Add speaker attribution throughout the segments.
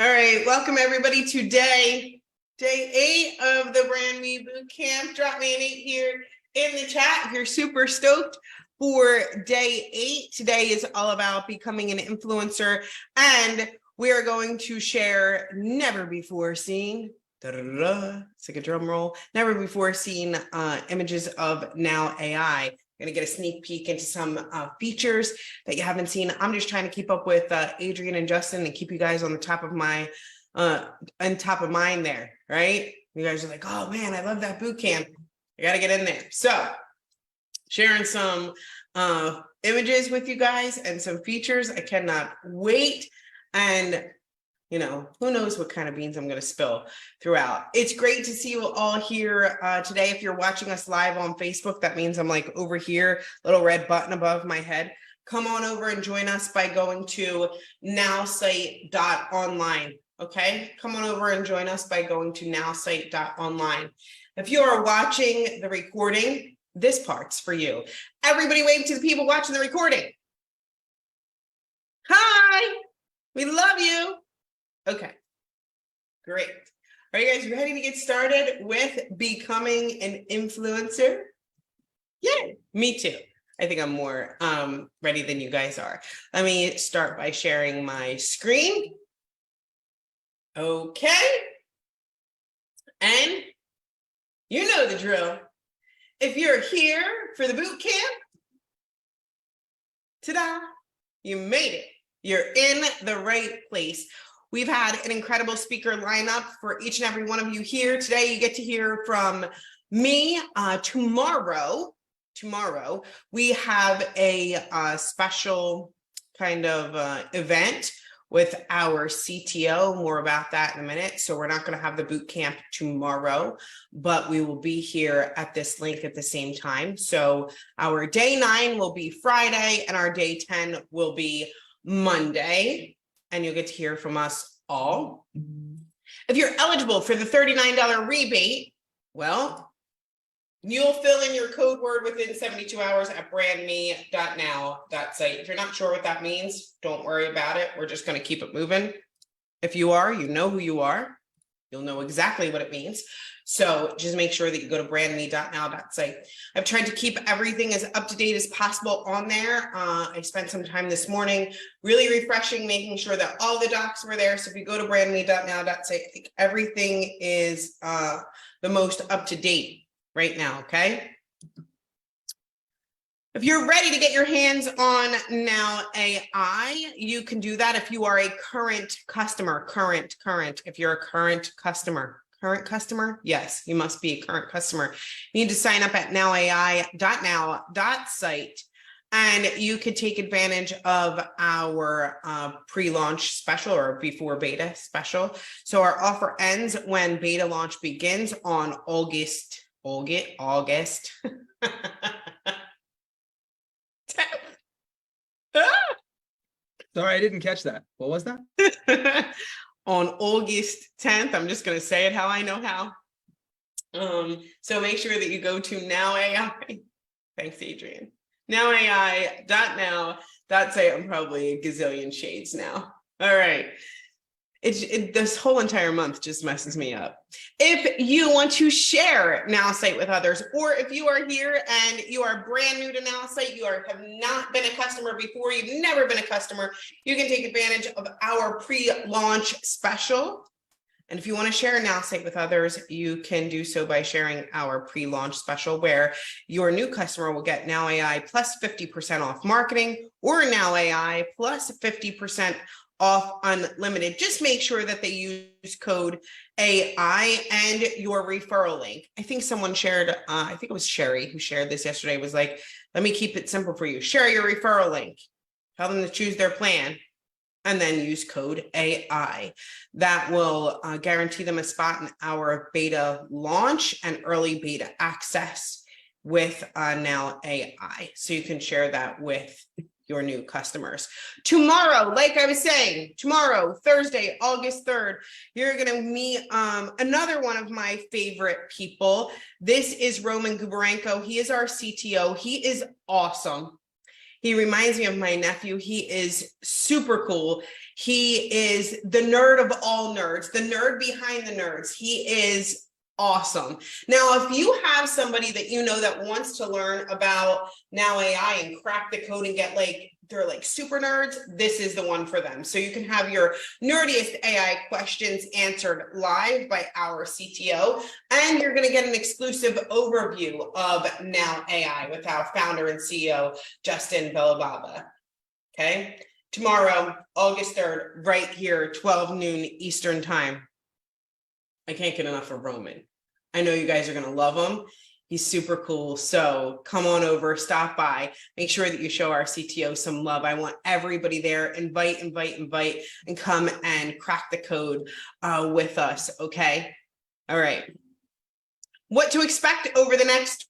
Speaker 1: All right, welcome everybody to day 8 of the Brand Me Boot Camp. Drop me an 8 here in the chat if you're super stoked for day 8. Today is all about becoming an influencer, and we are going to share never before seen, it's like a drum roll, never before seen images of Now AI. Going to get a sneak peek into some features that you haven't seen. I'm just trying to keep up with Adrian and Justin and keep you guys on the top of my on top of mind there, right? You guys are like, oh man, I love that boot camp. I got to get in there. So sharing some images with you guys and some features. I cannot wait. And you know, who knows what kind of beans I'm going to spill throughout. It's great to see you all here today. If you're watching us live on Facebook, that means I'm like over here, little red button above my head. Come on over and join us by going to nowsite.online. Okay, come on over and join us by going to nowsite.online. If you are watching the recording, this part's for you. Everybody wave to the people watching the recording. Hi, we love you. Okay, great. Are you guys ready to get started with becoming an influencer? Yeah, me too. I think I'm more ready than you guys are. Let me start by sharing my screen. Okay. And you know the drill. If you're here for the boot camp, ta-da, you made it. You're in the right place. We've had an incredible speaker lineup for each and every one of you here. Today, you get to hear from me. Tomorrow, we have a special kind of event with our CTO. More about that in a minute. So we're not going to have the boot camp tomorrow, but we will be here at this link at the same time. So our day 9 will be Friday and our day 10 will be Monday. And you'll get to hear from us all. If you're eligible for the $39 rebate, well, you'll fill in your code word within 72 hours at brandme.now.site. If you're not sure what that means, don't worry about it. We're just going to keep it moving. If you are, you know who you are. You'll know exactly what it means. So just make sure that you go to brandme.now.site. I've tried to keep everything as up to date as possible on there. I spent some time this morning really refreshing, making sure that all the docs were there. So if you go to brandme.now.site, I think everything is the most up to date right now, okay? If you're ready to get your hands on Now AI, you can do that if you are a current customer, if you're a current customer, yes, you must be a current customer. You need to sign up at nowai.now.site, and you could take advantage of our pre-launch special or before beta special. So our offer ends when beta launch begins on August.
Speaker 2: Sorry, I didn't catch that. What was that?
Speaker 1: On August 10th. I'm just going to say it how I know how. So make sure that you go to Now AI. Thanks, Adrian. nowai.now.site. I'm probably a gazillion shades now. All right. This whole entire month just messes me up. If you want to share Nowsite with others, or if you are here and you are brand new to Nowsite, you have not been a customer before, you've never been a customer, you can take advantage of our pre-launch special. And if you want to share Nowsite with others, you can do so by sharing our pre-launch special, where your new customer will get Now AI plus 50% off marketing, or Now AI plus 50% off unlimited. Just make sure that they use code AI and your referral link. I think someone shared, I think it was Sherry who shared this yesterday, was like, let me keep it simple for you. Share your referral link. Tell them to choose their plan and then use code AI. That will guarantee them a spot in our beta launch and early beta access with Now AI. So you can share that with your new customers. Tomorrow, like I was saying, tomorrow, Thursday, August 3rd, you're going to meet another one of my favorite people. This is Roman Gubarenko. He is our CTO. He is awesome. He reminds me of my nephew. He is super cool. He is the nerd of all nerds, the nerd behind the nerds. He is awesome. Now, if you have somebody that you know that wants to learn about Now AI and crack the code and get like, they're like super nerds, this is the one for them. So you can have your nerdiest AI questions answered live by our CTO, and you're going to get an exclusive overview of Now AI with our founder and CEO, Justin Belababa. Okay, tomorrow, August 3rd, right here, 12 noon Eastern time. I can't get enough of Roman. I know you guys are going to love him. He's super cool. So come on over, stop by, make sure that you show our CTO some love. I want everybody there. Invite, and come and crack the code with us. Okay. All right. What to expect over the next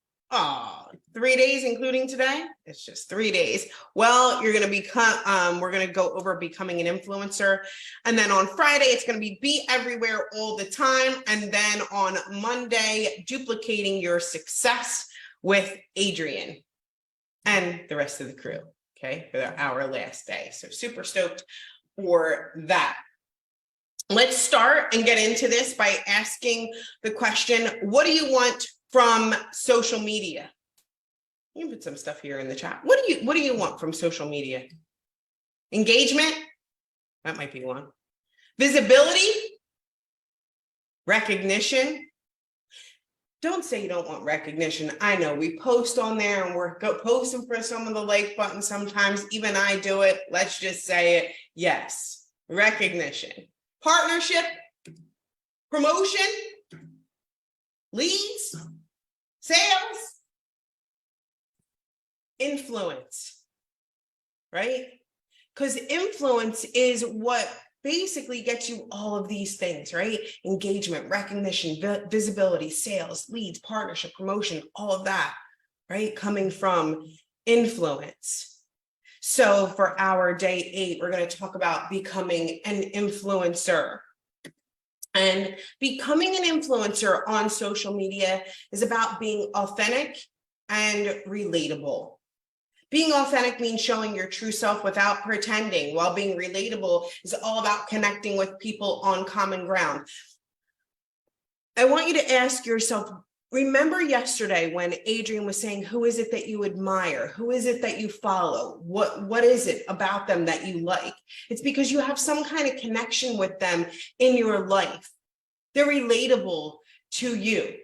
Speaker 1: 3 days, including today? It's just 3 days. Well, you're going to become, we're going to go over becoming an influencer. And then on Friday, it's going to be everywhere all the time. And then on Monday, duplicating your success with Adrian and the rest of the crew. Okay, for our last day. So super stoked for that. Let's start and get into this by asking the question, what do you want from social media? You can put some stuff here in the chat. What do you want from social media? Engagement? That might be one. Visibility? Recognition? Don't say you don't want recognition. I know we post on there and we're posting for some of the like buttons sometimes. Even I do it. Let's just say it. Yes. Recognition. Partnership? Promotion? Leads? Sales? Influence, right? Because influence is what basically gets you all of these things, right? Engagement, recognition, visibility, sales, leads, partnership, promotion, all of that, right? Coming from influence. So for our day 8, we're going to talk about becoming an influencer. And becoming an influencer on social media is about being authentic and relatable. Being authentic means showing your true self without pretending, while being relatable is all about connecting with people on common ground. I want you to ask yourself, remember yesterday when Adrian was saying, who is it that you admire? Who is it that you follow? What is it about them that you like? It's because you have some kind of connection with them in your life. They're relatable to you.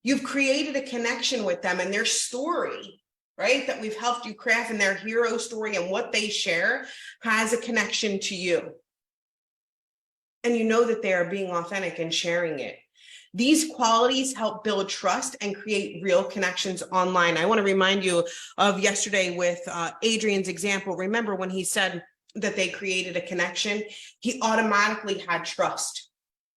Speaker 1: You've created a connection with them and their story, right, that we've helped you craft, and their hero story and what they share has a connection to you. And you know that they are being authentic and sharing it. These qualities help build trust and create real connections online. I want to remind you of yesterday with Adrian's example. Remember when he said that they created a connection, he automatically had trust.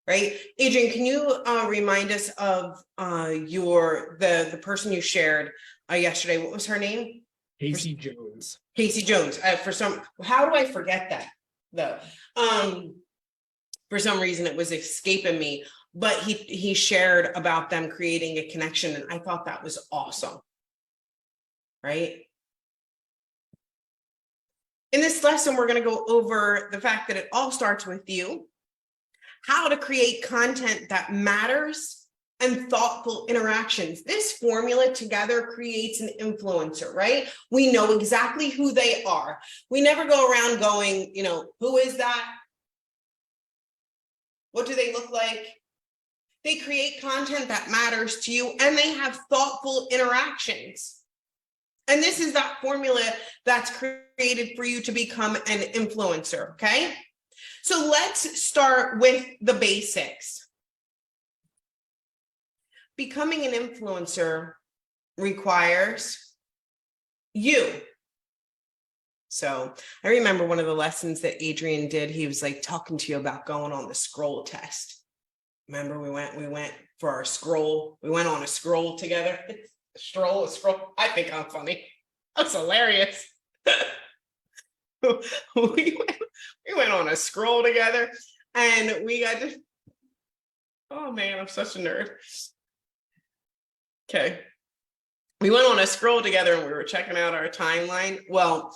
Speaker 1: Right, Adrian, can you remind us of the person you shared yesterday? What was her name?
Speaker 2: Casey Jones.
Speaker 1: Casey Jones. How do I forget that though? For some reason it was escaping me. But he shared about them creating a connection, and I thought that was awesome. Right. In this lesson, we're going to go over the fact that it all starts with you. How to create content that matters and thoughtful interactions. This formula together creates an influencer, right? We know exactly who they are. We never go around going, who is that? What do they look like? They create content that matters to you, and they have thoughtful interactions. And this is that formula that's created for you to become an influencer, okay? So let's start with the basics. Becoming an influencer requires you. So I remember one of the lessons that Adrian did, he was like talking to you about going on the scroll test. Remember we went for our scroll. We went on a scroll together. A scroll. I think I'm funny. That's hilarious. we went on a scroll together, and we got to, oh man, I'm such a nerd. Okay. we went on a scroll together and we were checking out our timeline. Well,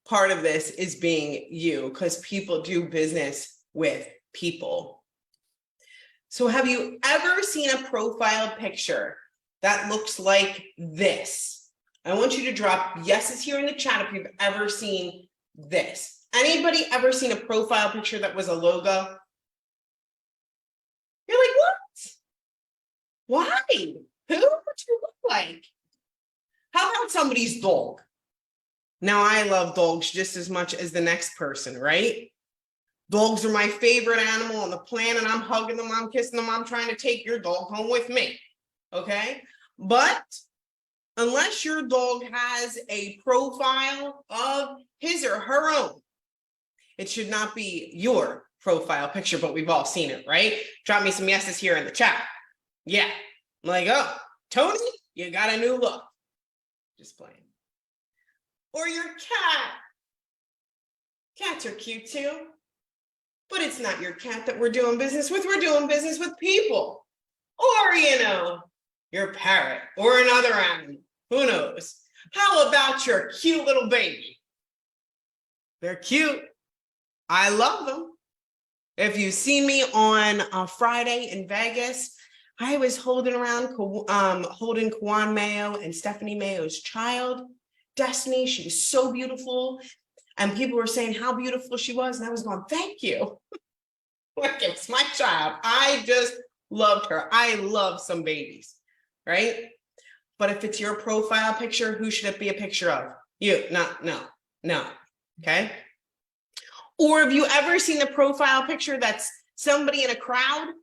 Speaker 1: part of this is being you, because people do business with people. So have you ever seen a profile picture that looks like this? I want you to drop yeses here in the chat if you've ever seen this. Anybody ever seen a profile picture that was a logo? You're like, what? Why? Who would you look like? How about somebody's dog? Now, I love dogs just as much as the next person, right? Dogs are my favorite animal on the planet. I'm hugging them, I'm kissing them, I'm trying to take your dog home with me, okay? But unless your dog has a profile of his or her own, it should not be your profile picture, but we've all seen it, right? Drop me some yeses here in the chat. Yeah, I'm like, oh, Tony, you got a new look. Just playing. Or your cat. Cats are cute too. But it's not your cat that we're doing business with. We're doing business with people. Or, you know, your parrot or another animal. Who knows? How about your cute little baby? They're cute. I love them. If you see me on a Friday in Vegas, I was holding Kwan Mayo and Stephanie Mayo's child, Destiny. She was so beautiful. And people were saying how beautiful she was. And I was going, thank you. Like, it's my child. I just loved her. I love some babies, right? But if it's your profile picture, who should it be a picture of? You. No. Okay. Or have you ever seen the profile picture that's somebody in a crowd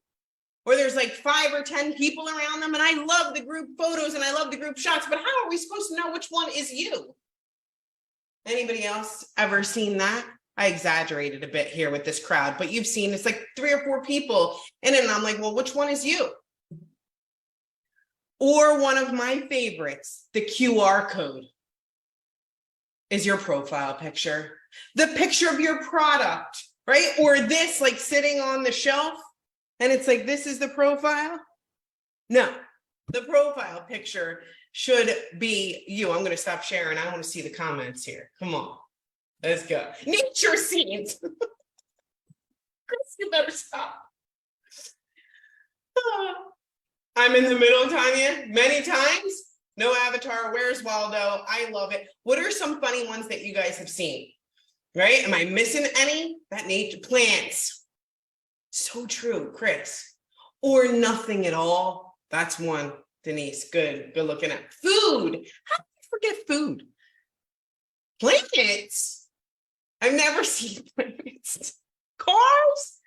Speaker 1: where there's like 5 or 10 people around them? And I love the group photos and I love the group shots, but how are we supposed to know which one is you? Anybody else ever seen that? I exaggerated a bit here with this crowd, but you've seen it's like 3 or 4 people in it, and I'm like, well, which one is you? Or one of my favorites, the QR code is your profile picture. The picture of your product, right? Or this like sitting on the shelf, and it's like, this is the profile? No, the profile picture should be you. I'm going to stop sharing. I want to see the comments here. Come on. Let's go. Nature scenes. Chris, you better stop. I'm in the middle, Tanya, many times. No avatar. Where's Waldo? I love it. What are some funny ones that you guys have seen? Right? Am I missing any? That nature plants. So true, Chris. Or nothing at all. That's one. Denise, good looking at. Food. How did I forget food? Blankets. I've never seen blankets. Cars.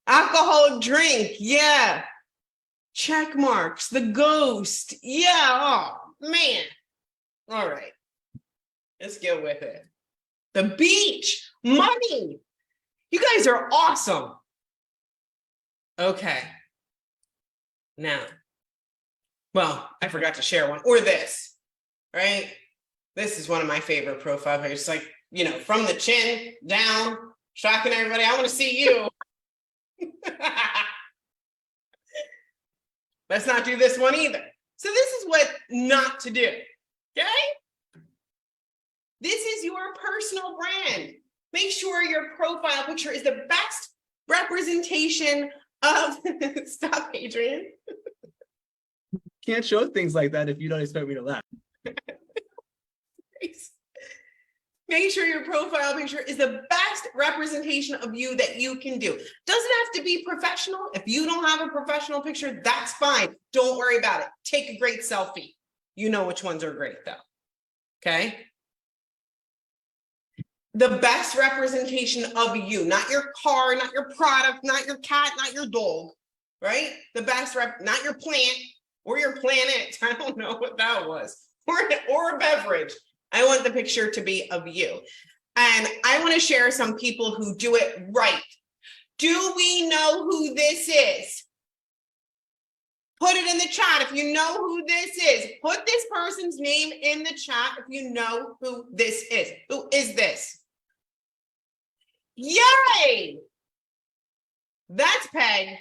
Speaker 1: Alcoholic drink. Yeah. Check marks. The ghost. Yeah. Oh, man. All right. Let's get with it. The beach. Money. You guys are awesome. Okay. Now. Well, I forgot to share one. Or this, right? This is one of my favorite profile pictures. Like, you know, from the chin down, shocking everybody. I want to see you. Let's not do this one either. So this is what not to do, okay? This is your personal brand. Make sure your profile picture is the best representation of, stop, Adrian.
Speaker 2: Can't show things like that if you don't expect me to laugh.
Speaker 1: Make sure your profile picture is the best representation of you that you can do. Doesn't have to be professional. If you don't have a professional picture, that's fine. Don't worry about it. Take a great selfie. You know which ones are great though. Okay? The best representation of you, not your car, not your product, not your cat, not your dog, right? The best not your plant or your planet. I don't know what that was. Or a beverage. I want the picture to be of you. And I want to share some people who do it right. Do we know who this is? Put it in the chat if you know who this is. Put this person's name in the chat if you know who this is. Who is this? Yay! That's Peg.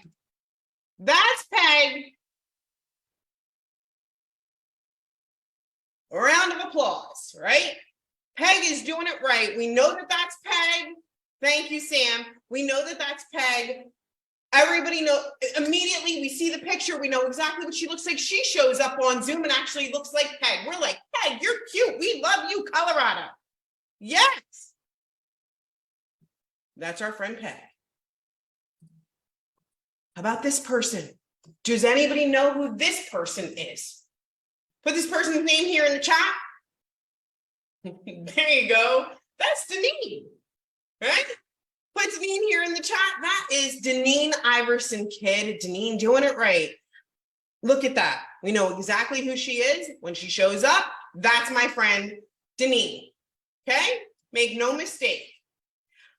Speaker 1: That's Peg. Round of applause, right? Peg is doing it right. We know that that's Peg. Thank you, Sam. We know that that's Peg. Everybody know immediately we see the picture. We know exactly what she looks like. She shows up on Zoom and actually looks like Peg. We're like, Peg, you're cute. We love you, Colorado. Yes. That's our friend Peg. How about this person? Does anybody know who this person is? Put this person's name here in the chat. There you go. That's Deneen, right? Put Deneen here in the chat. That is Deneen Iverson, kid. Deneen doing it right. Look at that. We know exactly who she is. When she shows up, that's my friend Deneen. Okay? Make no mistake.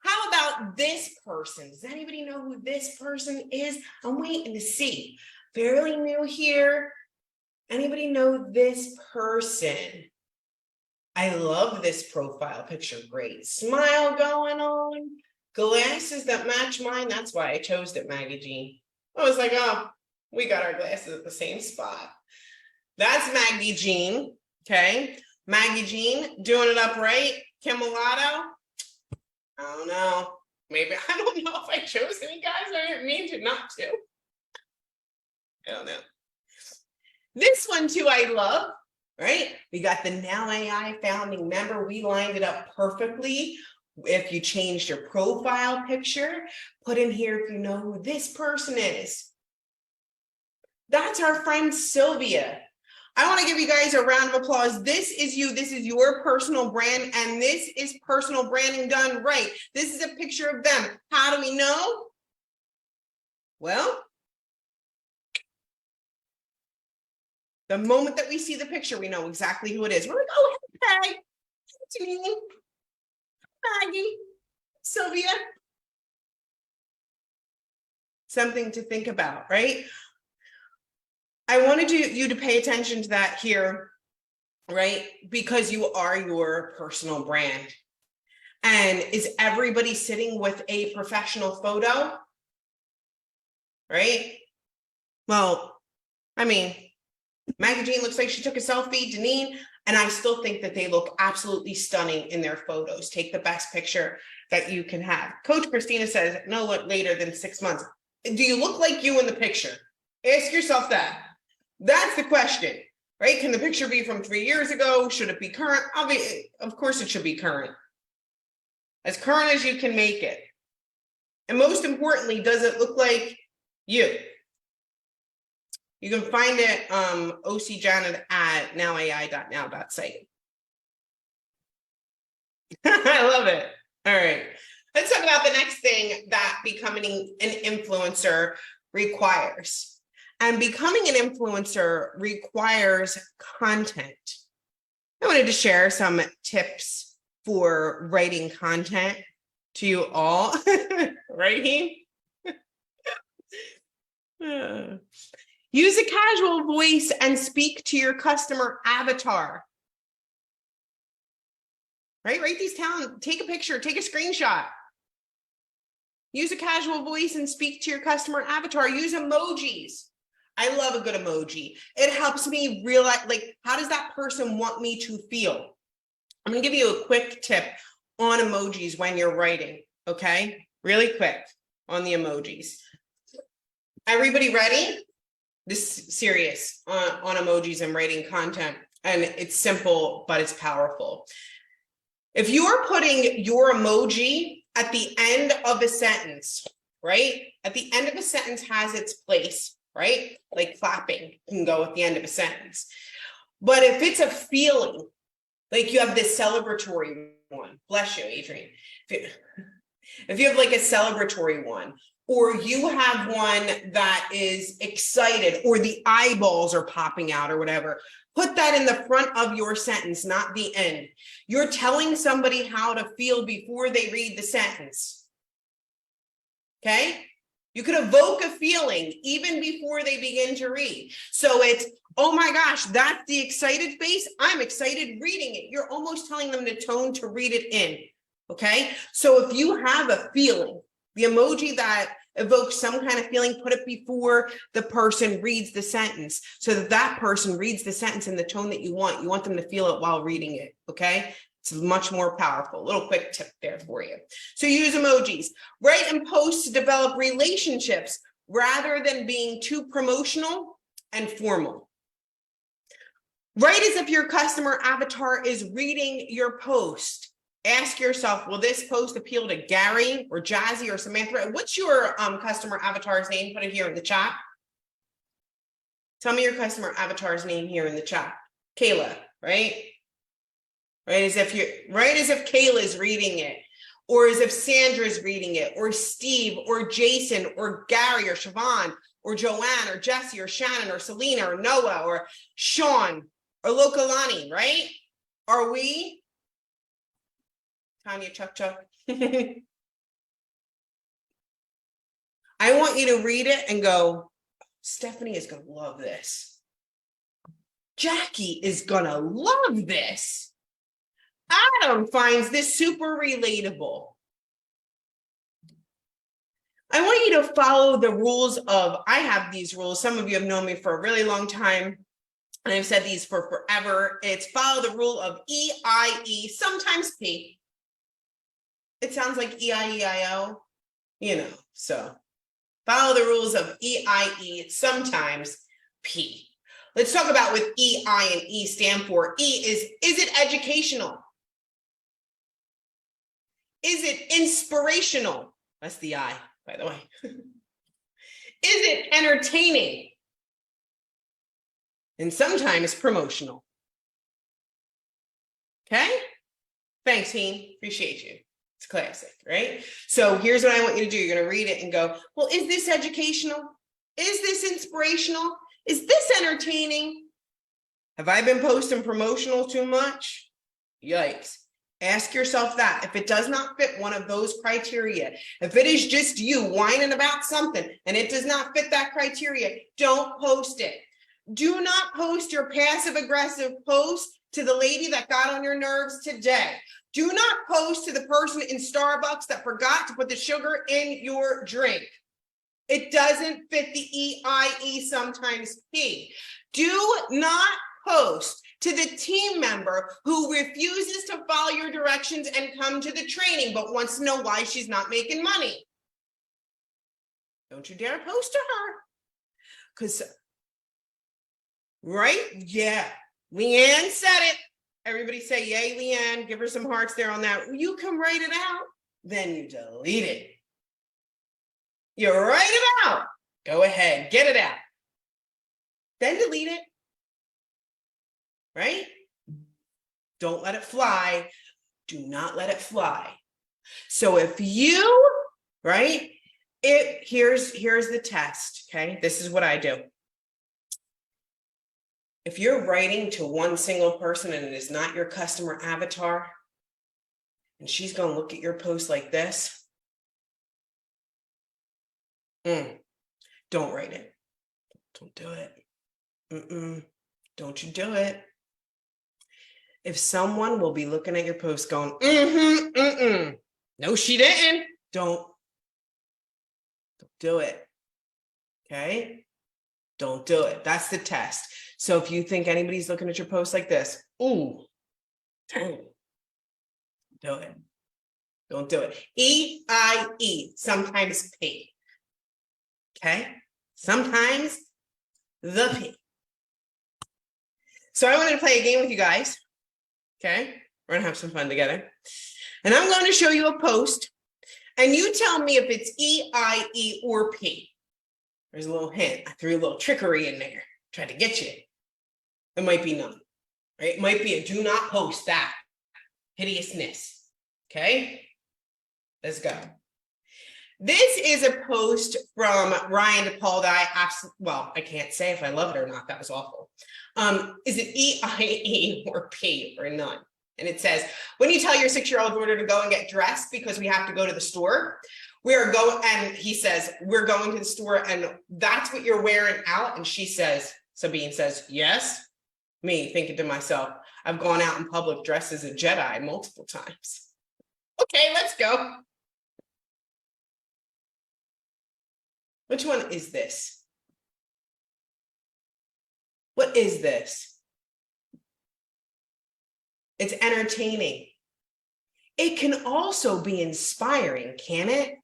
Speaker 1: How about this person? Does anybody know who this person is? I'm waiting to see. Fairly new here. Anybody know this person? I love this profile picture. Great smile going on. Glasses that match mine. That's why I chose it, Maggie Jean. I was like, oh, we got our glasses at the same spot. That's Maggie Jean. Okay. Maggie Jean doing it up right. Kim Mulatto. I don't know. Maybe I don't know if I chose any guys. I didn't mean to not to. I don't know. This one too, I love, right? We got the Now AI founding member. We lined it up perfectly. If you changed your profile picture, put in here if you know who this person is. That's our friend Sylvia. I want to give you guys a round of applause. This is you. This is your personal brand, and this is personal branding done right. This is a picture of them. How do we know? Well, the moment that we see the picture, we know exactly who it is. We're like, oh, hey, it's me, Maggie, Sylvia. Something to think about, right? I wanted you to pay attention to that here, right? Because you are your personal brand. And is everybody sitting with a professional photo? Right? Well, I mean, Maggie Jean looks like she took a selfie, Deneen, and I still think that they look absolutely stunning in their photos. Take the best picture that you can have. Coach Christina says, no later than 6 months. Do you look like you in the picture? Ask yourself that. That's the question, right? Can the picture be from 3 years ago? Should it be current? Of course it should be current. As current as you can make it. And most importantly, does it look like you? You can find it OC Janet at nowai.now.site. I love it. All right. Let's talk about the next thing that becoming an influencer requires. And becoming an influencer requires content. I wanted to share some tips for writing content to you all. Right, He? Use a casual voice and speak to your customer avatar. Right? Write these down. Take a picture. Take a screenshot. Use a casual voice and speak to your customer avatar. Use emojis. I love a good emoji. It helps me realize, like, how does that person want me to feel? I'm going to give you a quick tip on emojis when you're writing, okay? Really quick on the emojis. Everybody ready? This is serious on emojis and writing content, and it's simple, but it's powerful. If you are putting your emoji at the end of a sentence, right? At the end of a sentence has its place, right? Like clapping can go at the end of a sentence. But if it's a feeling, like you have this celebratory one, bless you, Adrian. If you have like a celebratory one, or you have one that is excited, or the eyeballs are popping out or whatever, put that in the front of your sentence, not the end. You're telling somebody how to feel before they read the sentence. Okay? You could evoke a feeling even before they begin to read. So it's, oh my gosh, that's the excited face. I'm excited reading it. You're almost telling them the tone to read it in. Okay? So if you have a feeling, the emoji that evoke some kind of feeling, put it before the person reads the sentence so that that person reads the sentence in the tone that you want. You want them to feel it while reading it, okay? It's much more powerful. A little quick tip there for you. So use emojis. Write and post to develop relationships rather than being too promotional and formal. Write as if your customer avatar is reading your post. Ask yourself, will this post appeal to Gary or Jazzy or Samantha? What's your customer avatar's name? Put it here in the chat. Tell me your customer avatar's name here in the chat. Kayla, right? Right as if Kayla's reading it, or as if Sandra's reading it, or Steve, or Jason, or Gary, or Siobhan, or Joanne, or Jesse, or Shannon, or Selena, or Noah, or Sean, or Lokalani, right? Are we? Tanya, Chuck. I want you to read it and go, Stephanie is going to love this. Jackie is going to love this. Adam finds this super relatable. I want you to follow the rules of, I have these rules. Some of you have known me for a really long time, and I've said these for forever. It's follow the rule of E-I-E, sometimes P. It sounds like E-I-E-I-O, you know, so follow the rules of E-I-E, sometimes P. Let's talk about what E, I, and E stand for. E is it educational? Is it inspirational? That's the I, by the way. Is it entertaining? And sometimes promotional. Okay? Thanks, Heen. Appreciate you. It's classic, right? So here's what I want you to do. You're going to read it and go, well, is this educational? Is this inspirational? Is this entertaining? Have I been posting promotional too much? Yikes. Ask yourself that. If it does not fit one of those criteria, if it is just you whining about something and it does not fit that criteria, don't post it. Do not post your passive-aggressive post to the lady that got on your nerves today. Do not post to the person in Starbucks that forgot to put the sugar in your drink. It doesn't fit the E-I-E, sometimes P. Do not post to the team member who refuses to follow your directions and come to the training, but wants to know why she's not making money. Don't you dare post to her. Because, right? Yeah. Leanne said it. Everybody say, yay, Leanne. Give her some hearts there on that. You can write it out. Then you delete it. You write it out. Go ahead. Get it out. Then delete it. Right? Don't let it fly. Do not let it fly. So if you, right? Here's the test, okay? This is what I do. If you're writing to one single person and it is not your customer avatar, and she's going to look at your post like this, don't write it. Don't do it. Don't you do it. If someone will be looking at your post going, no, she didn't. Don't do it. Okay? Don't do it. That's the test. So if you think anybody's looking at your post like this, ooh, don't do it. Don't do it. E-I-E, sometimes P. Okay? Sometimes the P. So I wanted to play a game with you guys. Okay? We're going to have some fun together. And I'm going to show you a post, and you tell me if it's E-I-E or P. There's a little hint. I threw a little trickery in there. Tried to get you. It might be none. Right? It might be a do not post that hideousness. Okay? Let's go. This is a post from Ryan DePaul that I can't say if I love it or not. That was awful. Is it E-I-E or P or none? And it says, when you tell your 6-year-old daughter to go and get dressed because we have to go to the store, we are going, and he says, we're going to the store and that's what you're wearing out. And she says, Sabine says, yes. Me thinking to myself, I've gone out in public dressed as a Jedi multiple times. Okay, let's go. Which one is this? What is this? It's entertaining. It can also be inspiring, can it?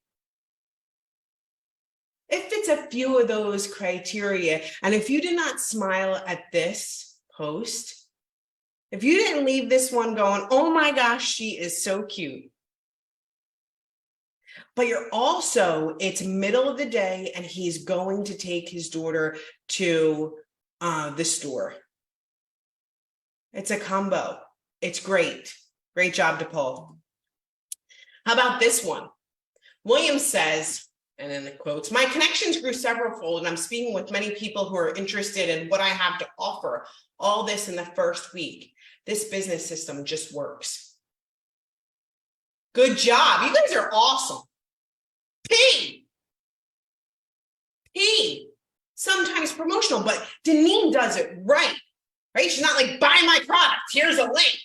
Speaker 1: It fits a few of those criteria. And if you did not smile at this post, if you didn't leave this one going, oh my gosh, she is so cute. But you're also, it's middle of the day and he's going to take his daughter to the store. It's a combo. It's great. Great job, DePaul. How about this one? William says, and in the quotes, my connections grew severalfold and I'm speaking with many people who are interested in what I have to offer. All this in the first week. This business system just works. Good job. You guys are awesome. P. Sometimes promotional, but Deneen does it right. She's not like, buy my product, here's a link.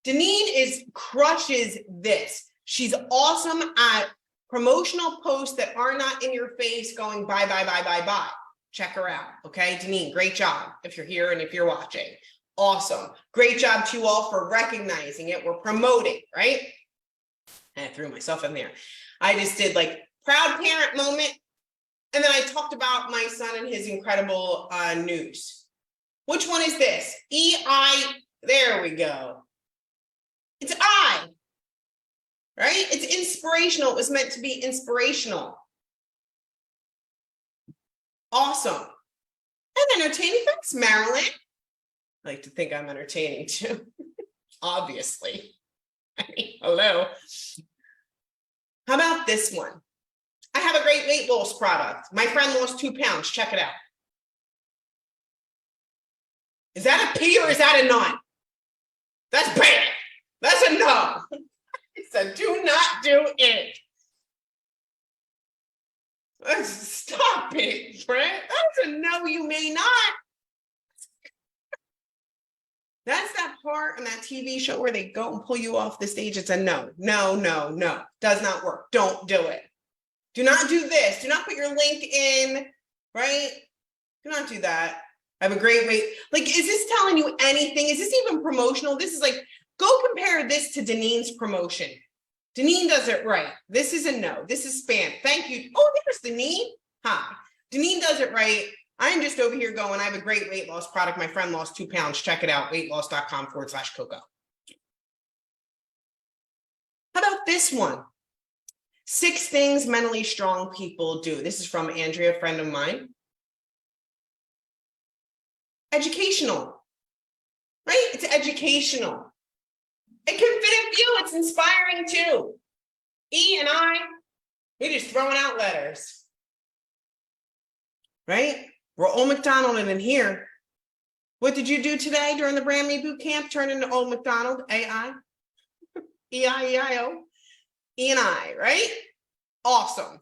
Speaker 1: Deneen crushes this. She's awesome at promotional posts that are not in your face going buy, buy, buy, buy, buy. Check her out, okay? Deneen, great job if you're here and if you're watching. Awesome. Great job to you all for recognizing it. We're promoting, right? And I threw myself in there. I just did like proud parent moment. And then I talked about my son and his incredible news. Which one is this? EI, there we go. It's I, right? It's inspirational. It was meant to be inspirational. Awesome. And entertaining. Thanks, Marilyn. I like to think I'm entertaining too, obviously. I mean, hello. How about this one? I have a great weight loss product. My friend lost 2 pounds. Check it out. Is that a P or is that a non? That's bad. That's a no. So do not do it. Stop it, Brent. That's a no, you may not. That's that part in that TV show where they go and pull you off the stage. It's a no, no, no, no. Does not work. Don't do it. Do not do this. Do not put your link in, right? Do not do that. I have a great weight. Like, is this telling you anything? Is this even promotional? This is like, go compare this to Deneen's promotion. Deneen does it right. This is a no. This is spam. Thank you. Oh, there's Deneen. Hi. Deneen does it right. I'm just over here going, I have a great weight loss product. My friend lost 2 pounds. Check it out. weightloss.com/Coco. How about this one? 6 things mentally strong people do. This is from Andrea, a friend of mine. Educational, right? It's educational. It can fit a few. It's inspiring too. E and I, we're just throwing out letters, right? We're Old McDonald in here. What did you do today during the Brand Me Boot Camp? Turn into Old McDonald, AI, E-I-E-I-O, E and I, right? Awesome.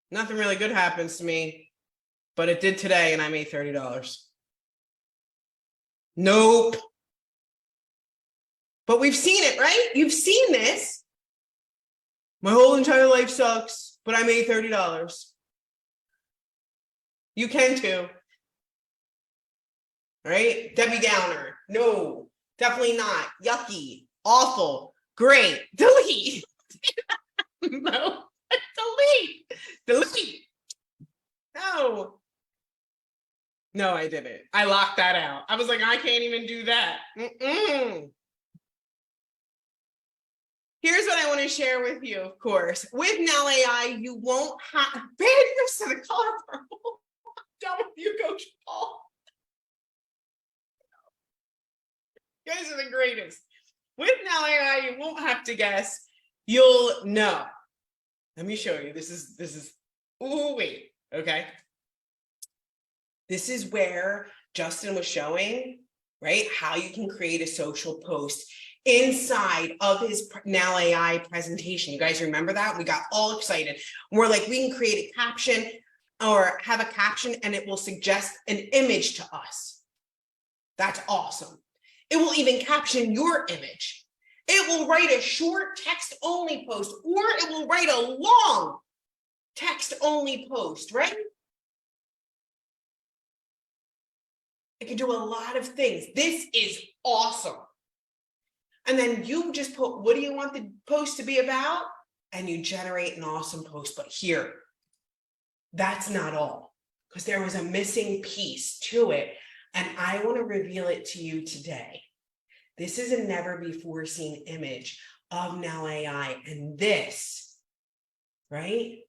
Speaker 1: Nothing really good happens to me, but it did today and I made $30. Nope. But we've seen it, right? You've seen this. My whole entire life sucks, but I made $30. You can too. Right? Debbie Downer. No, definitely not. Yucky. Awful. Great. Delete. No. Delete. Delete. No. No, I didn't. I locked that out. I was like, I can't even do that. Here's what I want to share with you, of course. With Now AI, you won't have badness to the color purple. I'm done with you, Coach Paul. You guys are the greatest. With Now AI, you won't have to guess. You'll know. Let me show you. This is, ooh, wait, okay. This is where Justin was showing, right, how you can create a social post inside of his Now AI presentation. You guys remember that? We got all excited. We're like, we can create a caption or have a caption and it will suggest an image to us. That's awesome. It will even caption your image. It will write a short text-only post, or it will write a long text-only post, right? It can do a lot of things. This is awesome. And then you just put, what do you want the post to be about? And you generate an awesome post. But here, that's not all, because there was a missing piece to it. And I want to reveal it to you today. This is a never before seen image of Now AI. And this, right?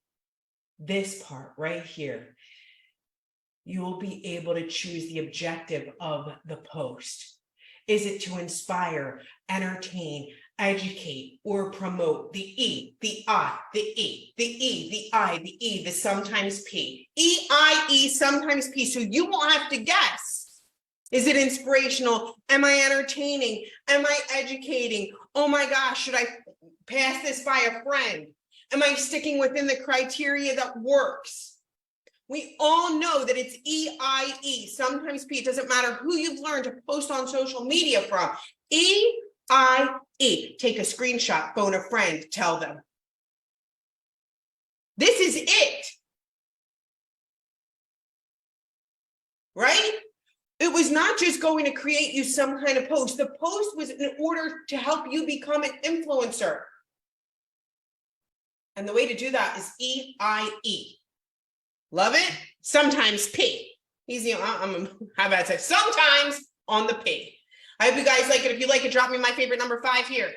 Speaker 1: This part right here, you will be able to choose the objective of the post. Is it to inspire, entertain, educate, or promote? The E, the I, the E, the E, the I, the E, the sometimes P. E-I-E, sometimes P. So you won't have to guess. Is it inspirational? Am I entertaining? Am I educating? Oh my gosh, should I pass this by a friend? Am I sticking within the criteria that works? We all know that it's E-I-E, sometimes P. It doesn't matter who you've learned to post on social media from. E-I-E. Take a screenshot, phone a friend, tell them. This is it. Right? It was not just going to create you some kind of post. The post was in order to help you become an influencer. And the way to do that is E-I-E. Love it? Sometimes P. Easy. How about I say sometimes on the P. I hope you guys like it. If you like it, drop me my favorite number 5 here.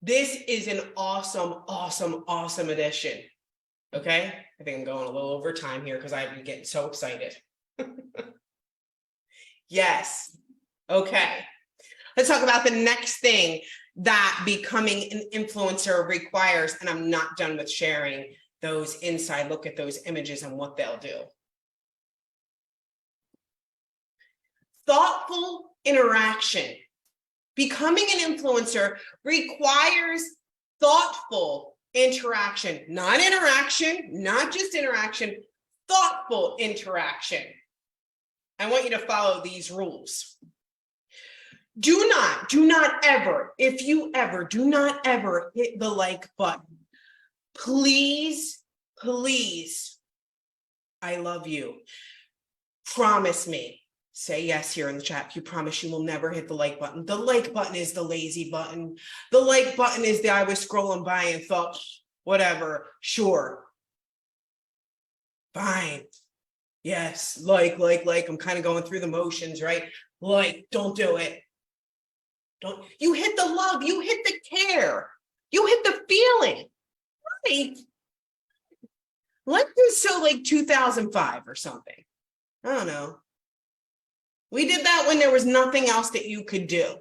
Speaker 1: This is an awesome, awesome, awesome addition. Okay? I think I'm going a little over time here because I've been getting so excited. Yes. Okay. Let's talk about the next thing that becoming an influencer requires. And I'm not done with sharing those inside look at those images and what they'll do. Thoughtful interaction. Becoming an influencer requires thoughtful interaction, not interaction, not just interaction, thoughtful interaction. I want you to follow these rules. Do not ever, if you ever, do not ever hit the like button. Please, please, I love you. Promise me. Say yes here in the chat. You promise you will never hit the like button. The like button is the lazy button. The like button is the I was scrolling by and thought, whatever, sure. Fine. Yes, like. I'm kind of going through the motions, right? Like, don't do it. Don't. You hit the love. You hit the care. You hit the feeling. Like this, so like 2005 or something. I don't know. We did that when there was nothing else that you could do.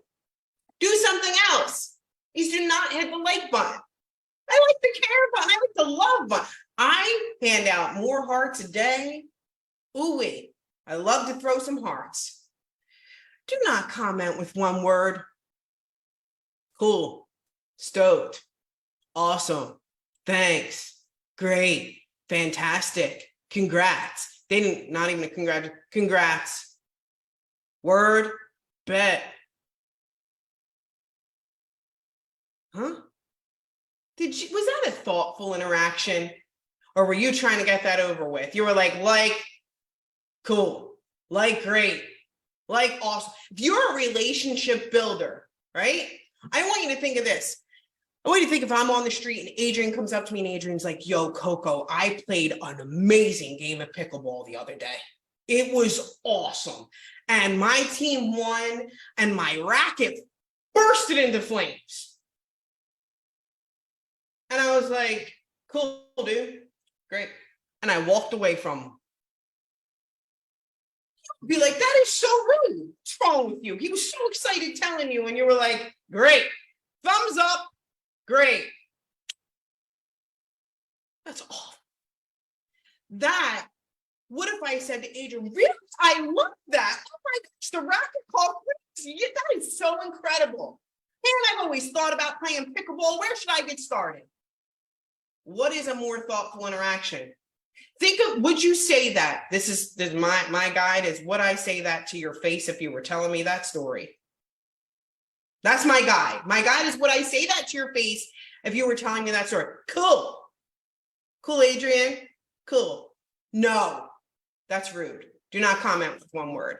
Speaker 1: Do something else. Please do not hit the like button. I like the care button. I like the love button. I hand out more hearts a day. Ooh-wee. I love to throw some hearts. Do not comment with one word. Cool. Stoked. Awesome. Thanks. Great. Fantastic. Congrats. They didn't, not even a congrats. Word. Bet. Huh? Was that a thoughtful interaction? Or were you trying to get that over with? You were like, cool. Like, great. Like, awesome. If you're a relationship builder, right? I want you to think of this. I want you to think if I'm on the street and Adrian comes up to me and Adrian's like, yo, Coco, I played an amazing game of pickleball the other day. It was awesome. And my team won and my racket bursted into flames. And I was like, cool, dude. Great. And I walked away from him. You'd be like, that is so rude. What's wrong with you? He was so excited telling you, and you were like, great. Thumbs up. Great. That's awful. What if I said to Adrian, really? I love that. Oh my gosh, the racket call. That is so incredible. And I've always thought about playing pickleball. Where should I get started? What is a more thoughtful interaction? Think of, would you say that? This is my guide is, would I say that to your face if you were telling me that story? That's my guide. My guide is, would I say that to your face if you were telling me that story? Cool. Cool, Adrian. Cool. No, that's rude. Do not comment with one word.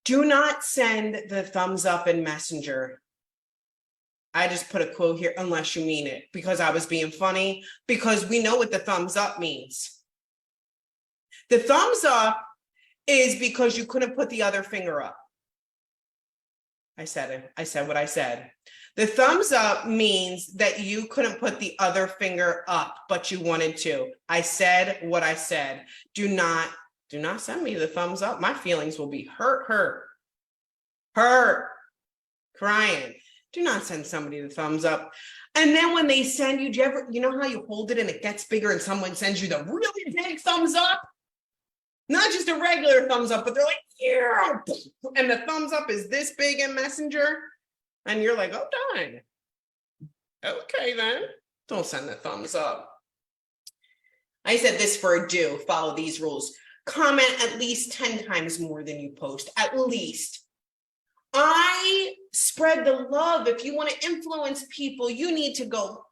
Speaker 1: Do not send the thumbs up in Messenger. I just put a quote here, unless you mean it, because I was being funny, because we know what the thumbs up means. The thumbs up is because you couldn't put the other finger up. I said it. I said what I said. The thumbs up means that you couldn't put the other finger up, but you wanted to. I said what I said. Do not send me the thumbs up. My feelings will be hurt, crying. Do not send somebody the thumbs up. And then when they send you, you know how you hold it and it gets bigger and someone sends you the really big thumbs up? Not just a regular thumbs up, but they're like, yeah. And the thumbs up is this big in Messenger. And you're like, oh, darn. Okay, then. Don't send the thumbs up. I said this for a do. Follow these rules. Comment at least 10 times more than you post. At least. I spread the love. If you want to influence people, you need to go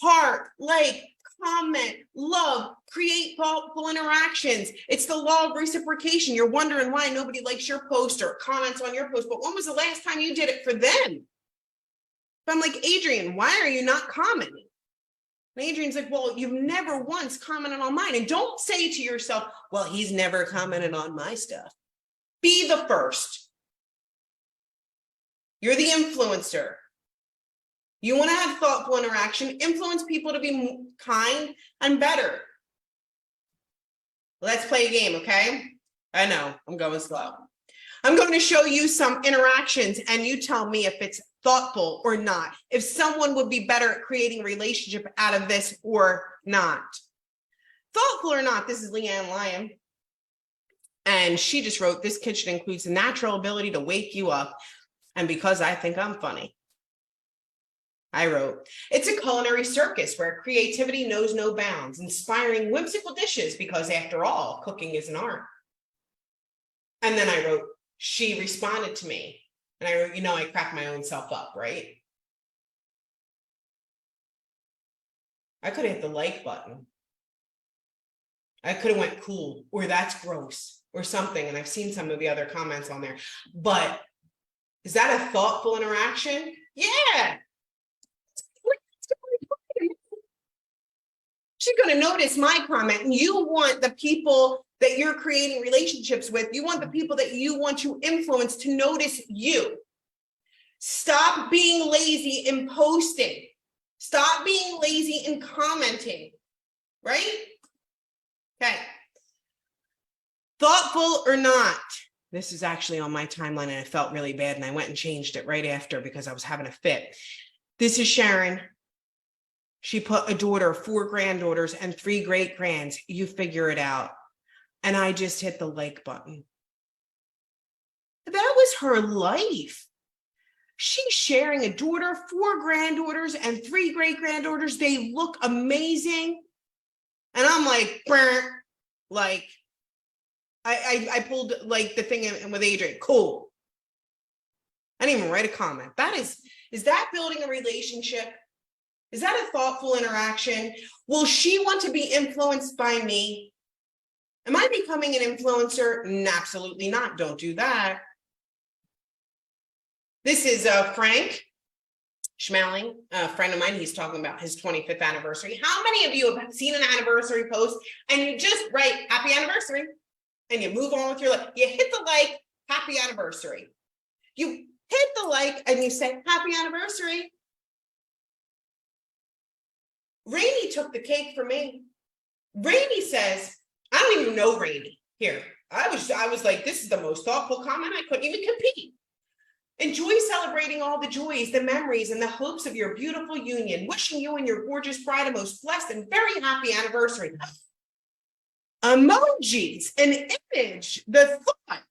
Speaker 1: heart, like, comment, love, create thoughtful interactions. It's the law of reciprocation. You're wondering why nobody likes your post or comments on your post, but when was the last time you did it for them? But I'm like, Adrian, why are you not commenting? And Adrian's like, well, you've never once commented on mine. And don't say to yourself, well, he's never commented on my stuff. Be the first. You're the influencer. You want to have thoughtful interaction, influence people to be kind and better. Let's play a game, okay? I know, I'm going slow. I'm going to show you some interactions and you tell me if it's thoughtful or not. If someone would be better at creating a relationship out of this or not. Thoughtful or not, this is Leanne Lyon. And she just wrote, this kitchen includes the natural ability to wake you up. And because I think I'm funny. I wrote, it's a culinary circus where creativity knows no bounds, inspiring whimsical dishes because after all, cooking is an art. And then I wrote, she responded to me. And I wrote, you know, I cracked my own self up, right? I could have hit the like button. I could have went cool, or that's gross, or something. And I've seen some of the other comments on there. But is that a thoughtful interaction? Yeah. She's going to notice my comment, and you want the people that you're creating relationships with, you want the people that you want to influence to notice you. Stop being lazy in posting. Stop being lazy in commenting, right? Okay. Thoughtful or not. This is actually on my timeline and I felt really bad and I went and changed it right after because I was having a fit. This is Sharon. She put a daughter, 4 granddaughters, and 3 great-grands. You figure it out. And I just hit the like button. That was her life. She's sharing a daughter, 4 granddaughters, and 3 great-granddaughters. They look amazing. And I'm like, burr, like, I pulled like the thing in with Adrian. Cool. I didn't even write a comment. Is that building a relationship? Is that a thoughtful interaction? Will she want to be influenced by me? Am I becoming an influencer? Absolutely not. Don't do that. This is Frank Schmeling, a friend of mine. He's talking about his 25th anniversary. How many of you have seen an anniversary post and you just write happy anniversary and you move on with your life? You hit the like, happy anniversary. You hit the like and you say happy anniversary. Rainey took the cake for me. Rainey says, I don't even know Rainey. Here, I was like, this is the most thoughtful comment. I couldn't even compete. Enjoy celebrating all the joys, the memories, and the hopes of your beautiful union. Wishing you and your gorgeous bride a most blessed and very happy anniversary. Emojis, an image, the thought.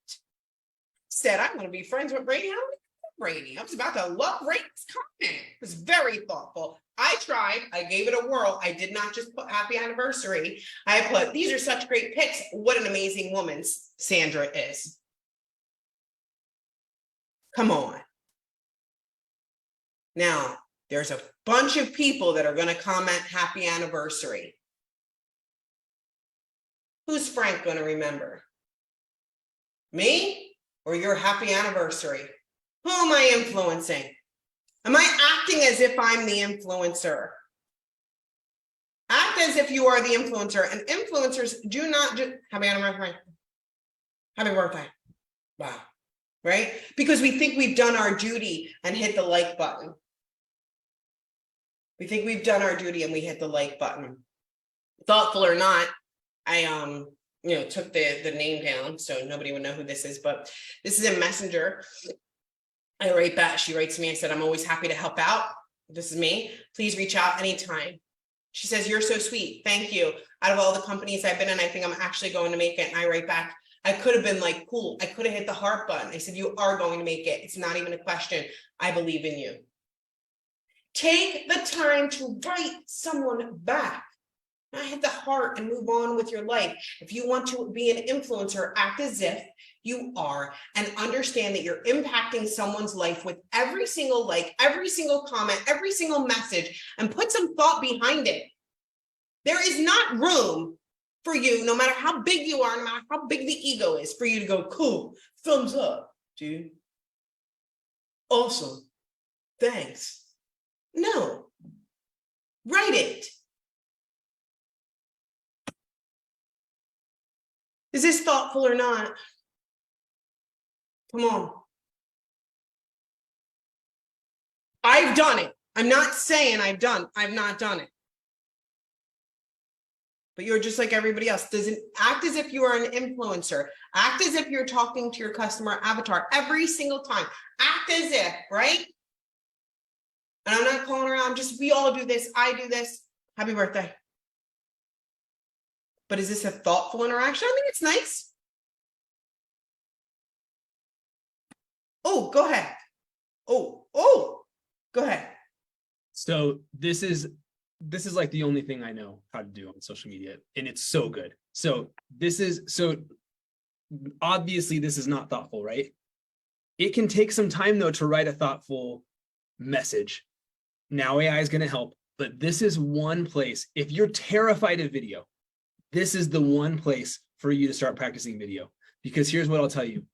Speaker 1: Said, I'm going to be friends with Rainey. I don't know Rainey. I was about to love Rainey's comment. It was very thoughtful. I tried. I gave it a whirl. I did not just put happy anniversary. I put, these are such great pics. What an amazing woman Sandra is. Come on. Now, there's a bunch of people that are going to comment happy anniversary. Who's Frank going to remember? Me or your happy anniversary? Who am I influencing? Am I acting as if I'm the influencer? Act as if you are the influencer. And influencers do not just happy anniversary. Happy birthday. Wow. Right? Because we think we've done our duty and hit the like button. We think we've done our duty and we hit the like button. Thoughtful or not, I took the name down so nobody would know who this is, but this is in Messenger. I write back, she writes to me, I said, I'm always happy to help out. This is me. Please reach out anytime. She says, you're so sweet. Thank you. Out of all the companies I've been in, I think I'm actually going to make it. And I write back, I could have been like, cool. I could have hit the heart button. I said, you are going to make it. It's not even a question. I believe in you. Take the time to write someone back. Not hit the heart and move on with your life. If you want to be an influencer, act as if you are and understand that you're impacting someone's life with every single like, every single comment, every single message, and put some thought behind it. There is not room for you, no matter how big you are, no matter how big the ego is, for you to go, cool, thumbs up, dude. Awesome. Thanks. No. Write it. Is this thoughtful or not? Come on. I've done it. I'm not saying I've not done it. But you're just like everybody else. Doesn't act as if you are an influencer. Act as if you're talking to your customer avatar every single time. Act as if, right? And I'm not calling around, just we all do this. I do this. Happy birthday. But is this a thoughtful interaction? I think it's nice. Oh, go ahead. Oh, go ahead.
Speaker 2: So this is like the only thing I know how to do on social media, and it's so good. So obviously this is not thoughtful, right? It can take some time though to write a thoughtful message. Now AI is going to help, but this is one place. If you're terrified of video, this is the one place for you to start practicing video, because here's what I'll tell you.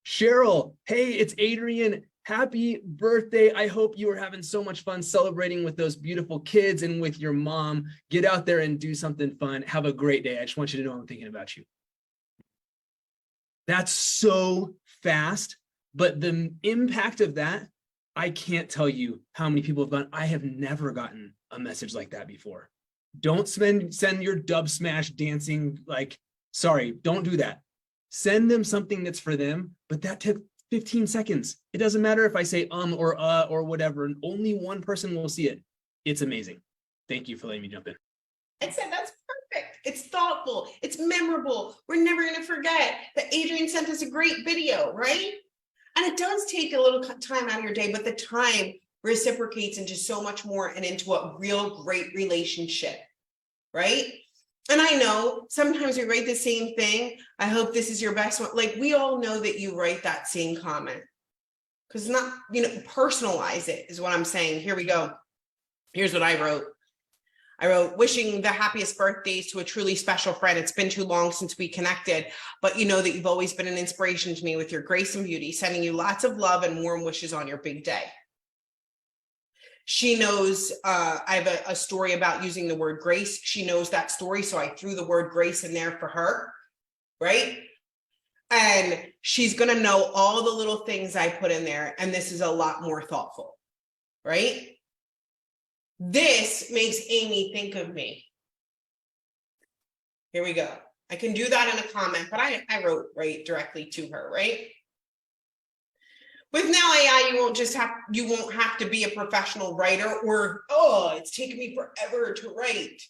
Speaker 2: Cheryl, hey, it's Adrian. Happy birthday. I hope you are having so much fun celebrating with those beautiful kids and with your mom. Get out there and do something fun. Have a great day. I just want you to know I'm thinking about you. That's so fast, but the impact of that, I can't tell you how many people have gone. I have never gotten a message like that before. Don't send your dub smash dancing, like, sorry, don't do that. Send them something that's for them, but that took 15 seconds. It doesn't matter if I say or whatever, and only one person will see it. It's amazing. Thank you for letting me jump in.
Speaker 1: I said that's perfect. It's thoughtful. It's memorable. We're never going to forget that Adrian sent us a great video, right? And it does take a little time out of your day, but the time reciprocates into so much more and into a real great relationship, right? And I know sometimes we write the same thing. I hope this is your best one. Like, we all know that you write that same comment, because it's not, personalize it is what I'm saying. Here we go. Here's what I wrote. I wrote, wishing the happiest birthdays to a truly special friend. It's been too long since we connected, but you know that you've always been an inspiration to me with your grace and beauty, sending you lots of love and warm wishes on your big day. She knows I have a story about using the word grace. She knows that story, so I threw the word grace in there for her, right? And she's going to know all the little things I put in there, and this is a lot more thoughtful, right? This makes Amy think of me. Here we go. I can do that in a comment, but I wrote right directly to her, right? With Now AI, you won't have to be a professional writer or, oh, it's taken me forever to write,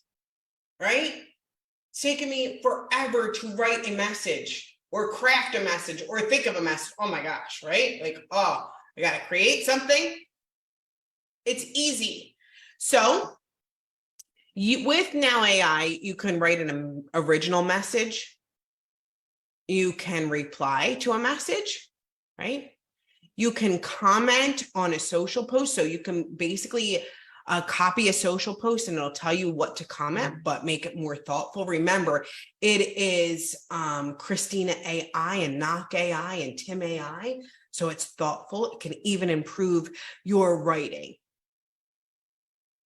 Speaker 1: right? It's taken me forever to write a message or craft a message or think of a message. Oh my gosh, right? Like, oh, I got to create something. It's easy. So with Now AI, you can write an original message. You can reply to a message, right? You can comment on a social post. So you can basically copy a social post and it'll tell you what to comment, but make it more thoughtful. Remember, it is Christina AI and Knock AI and Tim AI. So it's thoughtful. It can even improve your writing.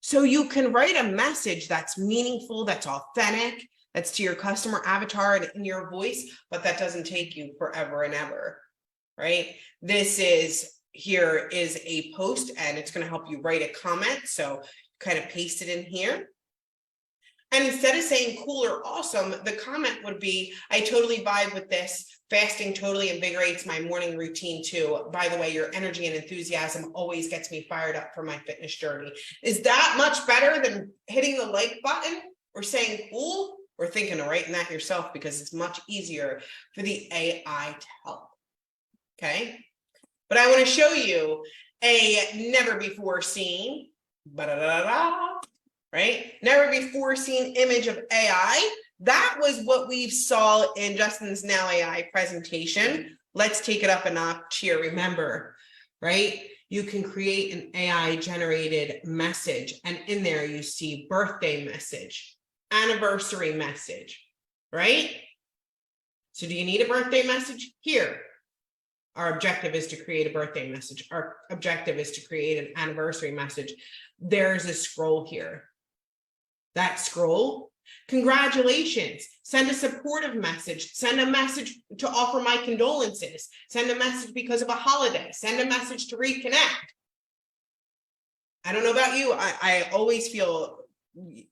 Speaker 1: So you can write a message that's meaningful, that's authentic, that's to your customer avatar and in your voice, but that doesn't take you forever and ever, right? Here is a post and it's going to help you write a comment. So kind of paste it in here. And instead of saying cool or awesome, the comment would be, I totally vibe with this. Fasting totally invigorates my morning routine too. By the way, your energy and enthusiasm always gets me fired up for my fitness journey. Is that much better than hitting the like button or saying cool or thinking of writing that yourself, because it's much easier for the AI to help? Okay. But I want to show you a never before seen, right? Never before seen image of AI. That was what we saw in Justin's Now AI presentation. Let's take it up a notch here. Remember, right? You can create an AI generated message, and in there you see birthday message, anniversary message, right? So do you need a birthday message? Here. Our objective is to create a birthday message. Our objective is to create an anniversary message. There's a scroll here. That scroll, congratulations, send a supportive message, send a message to offer my condolences, send a message because of a holiday, send a message to reconnect. I don't know about you, I always feel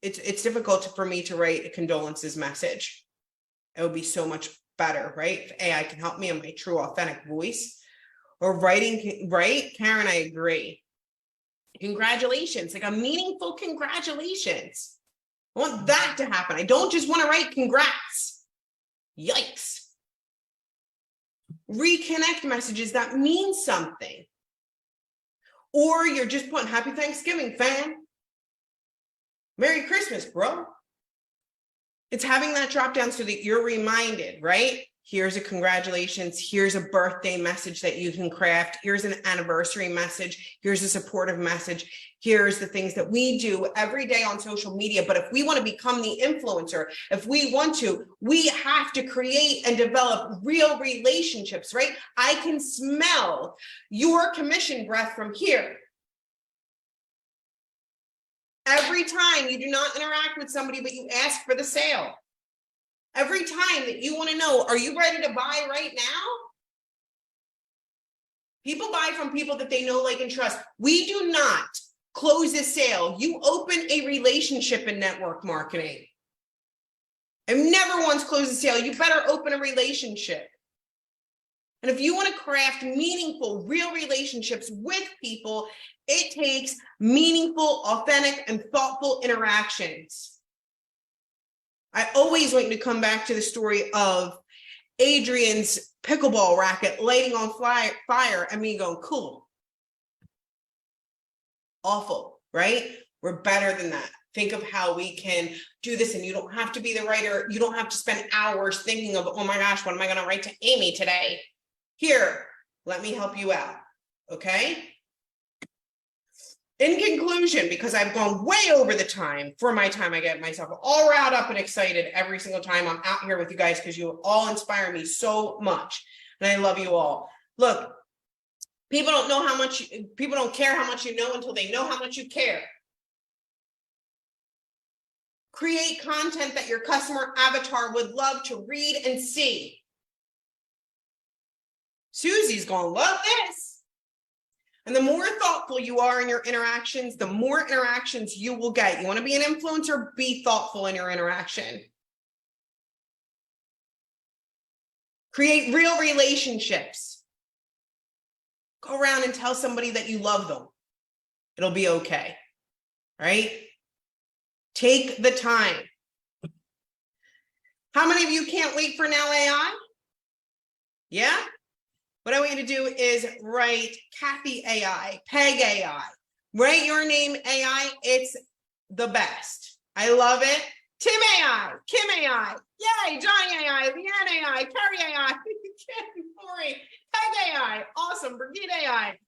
Speaker 1: it's difficult for me to write a condolences message. It would be so much better, right? If AI can help me in my true authentic voice or writing, right? Karen, I agree. Congratulations, like a meaningful congratulations. I want that to happen. I don't just want to write congrats. Yikes. Reconnect messages that mean something. Or you're just putting happy Thanksgiving, fam. Merry Christmas, bro. It's having that drop down so that you're reminded, right? Here's a congratulations. Here's a birthday message that you can craft. Here's an anniversary message. Here's a supportive message. Here's the things that we do every day on social media. But if we want to become the influencer, if we want to, we have to create and develop real relationships, right? I can smell your commission breath from here. Every time you do not interact with somebody, but you ask for the sale. Every time that you want to know, are you ready to buy right now? People buy from people that they know, like, and trust. We do not close a sale. You open a relationship in network marketing. I've never once closed a sale. You better open a relationship. And if you want to craft meaningful, real relationships with people, it takes meaningful, authentic, and thoughtful interactions. I always want to come back to the story of Adrian's pickleball racket lighting on fire and me going, cool. Awful, right? We're better than that. Think of how we can do this, and you don't have to be the writer. You don't have to spend hours thinking of, oh my gosh, what am I going to write to Amy today? Here, let me help you out, okay? In conclusion, because I've gone way over the time for my time, I get myself all riled up and excited every single time I'm out here with you guys, because you all inspire me so much. And I love you all. Look, people don't know how much, people don't care how much you know until they know how much you care. Create content that your customer avatar would love to read and see. Susie's gonna love this. And the more thoughtful you are in your interactions, the more interactions you will get. You want to be an influencer? Be thoughtful in your interaction. Create real relationships. Go around and tell somebody that you love them. It'll be okay, right? Take the time. How many of you can't wait for Now AI? Yeah? What I want you to do is write Kathy AI, Peg AI. Write your name AI. It's the best. I love it. Tim AI, Kim AI, yay, Johnny AI, Leanne AI, Carrie AI. Cory, Tag AI, awesome, Brigade AI.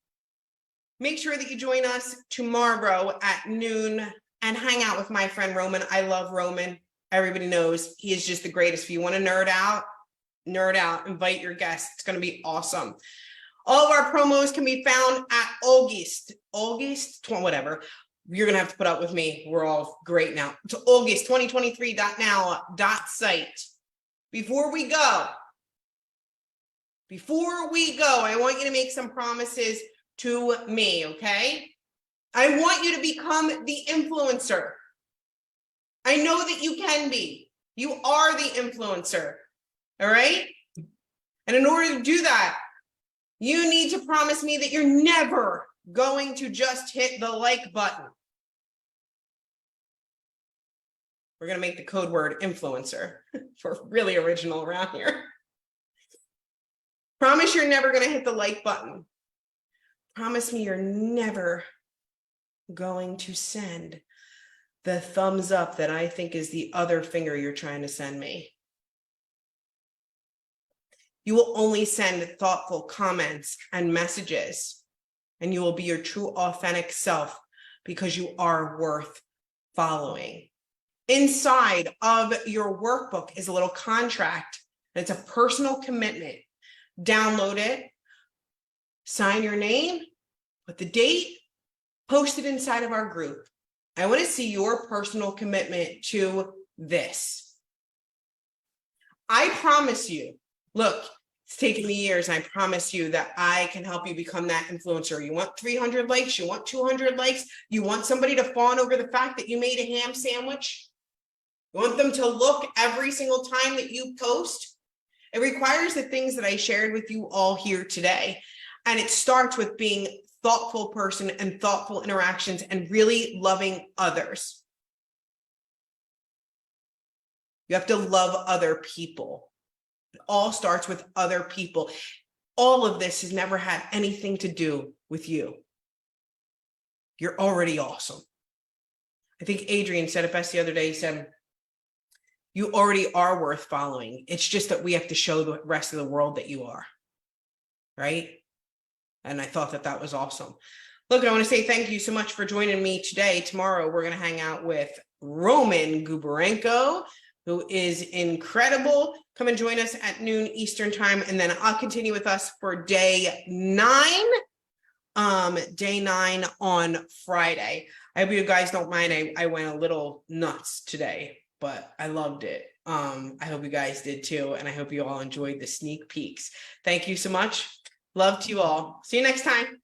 Speaker 1: Make sure that you join us tomorrow at noon and hang out with my friend Roman. I love Roman. Everybody knows he is just the greatest. If you want to nerd out, invite your guests. It's going to be awesome. All of our promos can be found at August, whatever. You're going to have to put up with me. We're all great now. To August2023.now.site. Before we go, I want you to make some promises to me, okay? I want you to become the influencer. I know that you can be. You are the influencer, all right? And in order to do that, you need to promise me that you're never going to just hit the like button. We're going to make the code word influencer for really original around here. Promise you're never going to hit the like button. Promise me you're never going to send the thumbs up that I think is the other finger you're trying to send me. You will only send thoughtful comments and messages, and you will be your true authentic self because you are worth following. Inside of your workbook is a little contract, and it's a personal commitment. Download it, sign your name, put the date, post it inside of our group. I want to see your personal commitment to this. I promise you, look, it's taken me years, and I promise you that I can help you become that influencer. You want 300 likes, you want 200 likes, you want somebody to fawn over the fact that you made a ham sandwich? You want them to look every single time that you post? It requires the things that I shared with you all here today. And it starts with being a thoughtful person and thoughtful interactions and really loving others. You have to love other people. It all starts with other people. All of this has never had anything to do with you. You're already awesome. I think Adrian said it best the other day. He said, you already are worth following. It's just that we have to show the rest of the world that you are, right? And I thought that that was awesome. Look, I want to say thank you so much for joining me today. Tomorrow, we're going to hang out with Roman Gubarenko, who is incredible. Come and join us at noon Eastern time. And then I'll continue with us for day 9 on Friday. I hope you guys don't mind. I went a little nuts today, but I loved it. I hope you guys did too. And I hope you all enjoyed the sneak peeks. Thank you so much. Love to you all. See you next time.